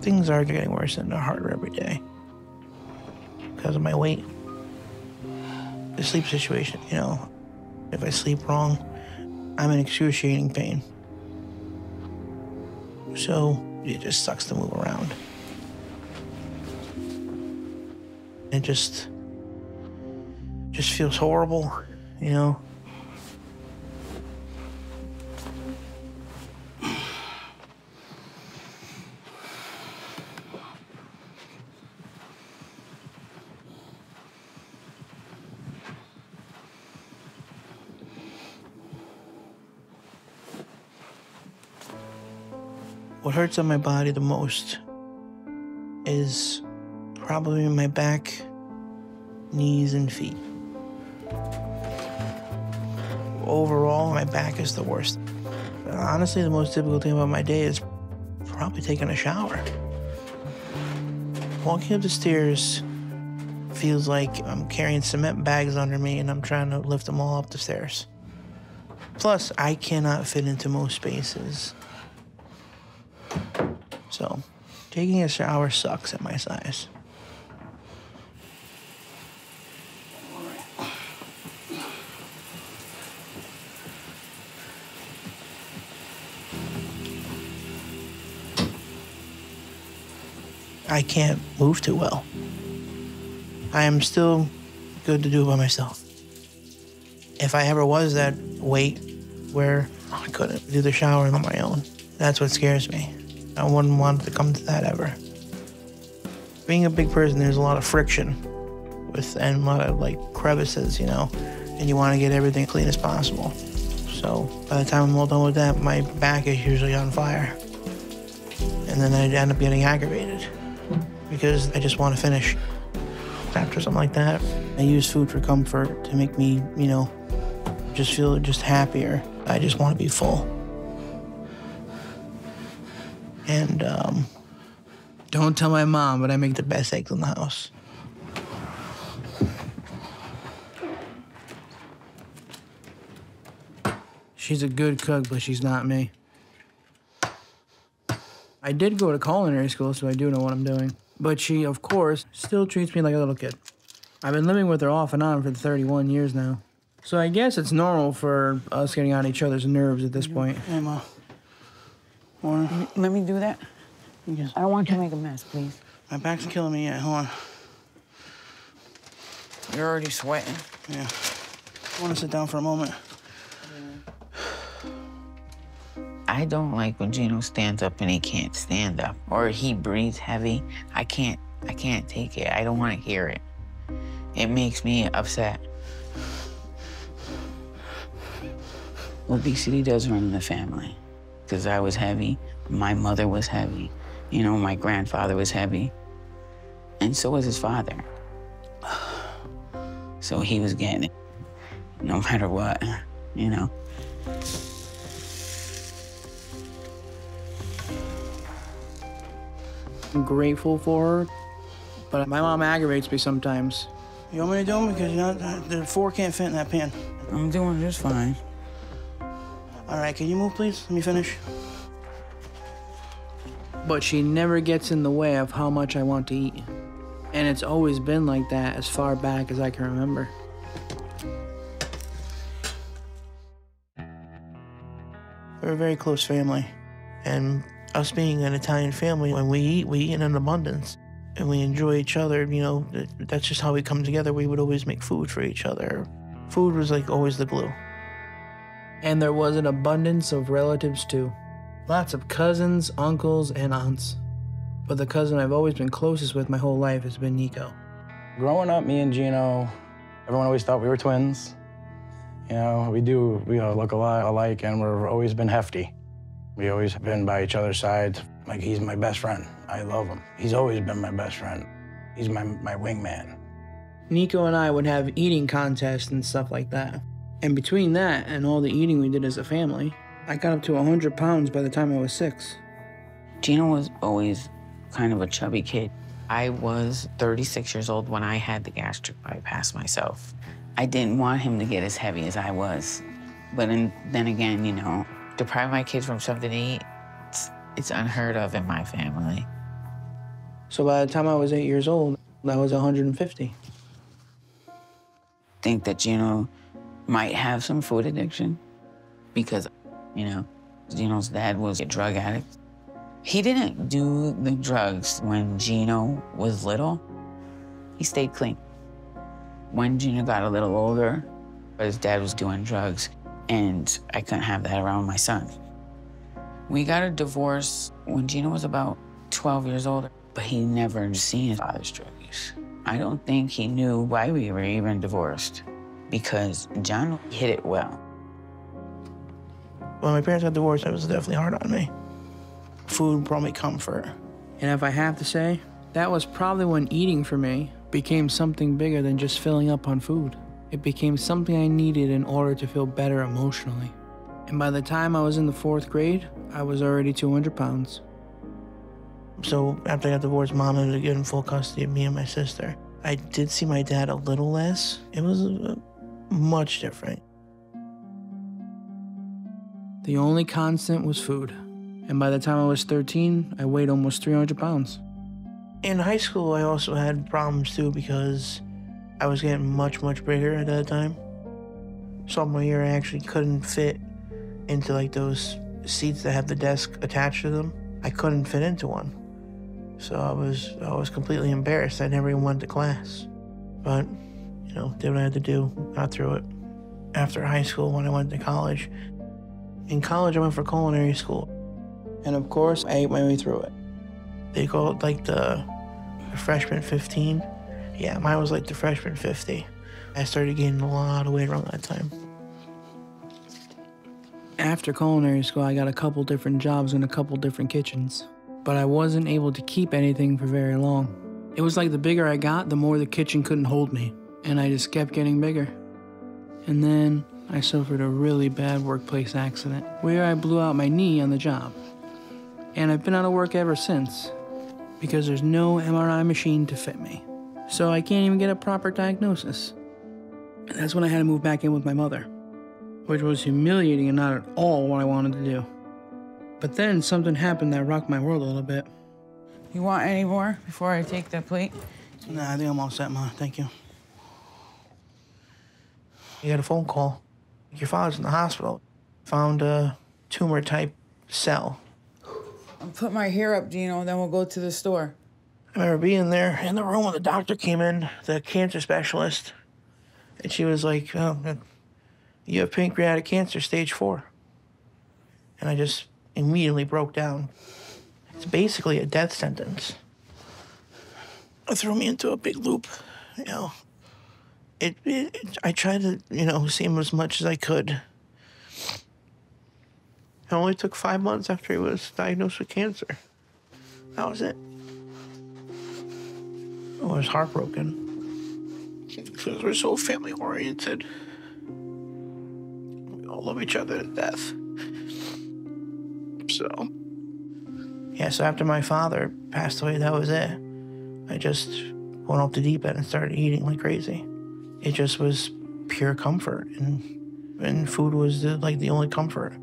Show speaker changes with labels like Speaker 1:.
Speaker 1: Things are getting worse and they're harder every day because of my weight. The sleep situation, you know, if I sleep wrong, I'm in excruciating pain. So it just sucks to move around. It just feels horrible, you know? What hurts on my body the most is probably my back, knees, and feet. Overall, my back is the worst. Honestly, the most difficult thing about my day is probably taking a shower. Walking up the stairs feels like I'm carrying cement bags under me and I'm trying to lift them all up the stairs. Plus, I cannot fit into most spaces. So, taking a shower sucks at my size. I can't move too well. I am still good to do it by myself. If I ever was that weight where I couldn't do the shower on my own, that's what scares me. I wouldn't want it to come to that ever. Being a big person, there's a lot of friction and a lot of like crevices, you know, and you want to get everything clean as possible. So by the time I'm all done with that, my back is usually on fire. And then I end up getting aggravated because I just want to finish. After something like that, I use food for comfort to make me, you know, just feel just happier. I just want to be full. And don't tell my mom, but I make the best eggs in the house. She's a good cook, but she's not me. I did go to culinary school, so I do know what I'm doing. But she, of course, still treats me like a little kid. I've been living with her off and on for 31 years now. So I guess it's normal for us getting on each other's nerves at this point. Hey, Ma.
Speaker 2: Let me do that. I don't want you to make a mess, please.
Speaker 1: My back's killing me yet. Hold on.
Speaker 2: You're already sweating.
Speaker 1: Yeah. I want to sit down for a moment.
Speaker 2: I don't like when Gino stands up and he can't stand up, or he breathes heavy. I can't take it. I don't want to hear it. It makes me upset. Obesity does run in the family, because I was heavy, my mother was heavy, you know, my grandfather was heavy, and so was his father. So he was getting it, no matter what, you know.
Speaker 1: I'm grateful for her, but my mom aggravates me sometimes. You want me to do them? Because you know, the four can't fit in that pan.
Speaker 2: I'm doing just fine.
Speaker 1: All right, can you move, please? Let me finish. But she never gets in the way of how much I want to eat. And it's always been like that as far back as I can remember. We're a very close family. And us being an Italian family, when we eat in an abundance. And we enjoy each other, you know, that's just how we come together. We would always make food for each other. Food was like always the glue. And there was an abundance of relatives too. Lots of cousins, uncles, and aunts. But the cousin I've always been closest with my whole life has been Nico.
Speaker 3: Growing up, me and Gino, everyone always thought we were twins. You know, we look a lot alike, and we've always been hefty. We always been by each other's sides. Like, he's my best friend. I love him. He's always been my best friend. He's my wingman.
Speaker 1: Nico and I would have eating contests and stuff like that. And between that and all the eating we did as a family, I got up to 100 pounds by the time I was 6.
Speaker 2: Gino was always kind of a chubby kid. I was 36 years old when I had the gastric bypass myself. I didn't want him to get as heavy as I was. But then again, you know, deprive my kids from something to eat, it's unheard of in my family.
Speaker 1: So by the time I was 8 years old, I was 150.
Speaker 2: Think that Gino might have some food addiction because, Gino's dad was a drug addict. He didn't do the drugs when Gino was little. He stayed clean. When Gino got a little older, his dad was doing drugs, and I couldn't have that around my son. We got a divorce when Gino was about 12 years old, but he never seen his father's drug use. I don't think he knew why we were even divorced, because John hid it well.
Speaker 1: When my parents got divorced, it was definitely hard on me. Food brought me comfort. And if I have to say, that was probably when eating for me became something bigger than just filling up on food. It became something I needed in order to feel better emotionally. And by the time I was in the 4th grade, I was already 200 pounds. So after I got divorced, Mom ended up getting full custody of me and my sister. I did see my dad a little less. It was much different. The only constant was food. And by the time I was 13, I weighed almost 300 pounds. In high school, I also had problems too because I was getting much, much bigger at that time. Sophomore year, I actually couldn't fit into like those seats that have the desk attached to them. I couldn't fit into one. So I was completely embarrassed. I never even went to class. But, did what I had to do, got through it. After high school, when I went to college, in college, I went for culinary school. And of course, I ate my way through it. They call it like the freshman 15. Yeah, mine was like the freshman 50. I started gaining a lot of weight around that time. After culinary school, I got a couple different jobs in a couple different kitchens. But I wasn't able to keep anything for very long. It was like the bigger I got, the more the kitchen couldn't hold me. And I just kept getting bigger. And then I suffered a really bad workplace accident where I blew out my knee on the job. And I've been out of work ever since because there's no MRI machine to fit me. So I can't even get a proper diagnosis. And that's when I had to move back in with my mother, which was humiliating and not at all what I wanted to do. But then something happened that rocked my world a little bit.
Speaker 2: You want any more before I take the plate?
Speaker 1: Nah, I think I'm all set, Ma. Thank you. You got a phone call. Your father's in the hospital. Found a tumor-type cell.
Speaker 2: I'll put my hair up, Gino, then we'll go to the store.
Speaker 1: I remember being there in the room when the doctor came in, the cancer specialist, and she was like, "Oh, you have pancreatic cancer, stage 4. And I just immediately broke down. It's basically a death sentence. It threw me into a big loop, I tried to, see him as much as I could. It only took 5 months after he was diagnosed with cancer. That was it. I was heartbroken because we're so family-oriented. We all love each other to death. So after my father passed away, that was it. I just went off the deep end and started eating like crazy. It just was pure comfort, and food was the only comfort.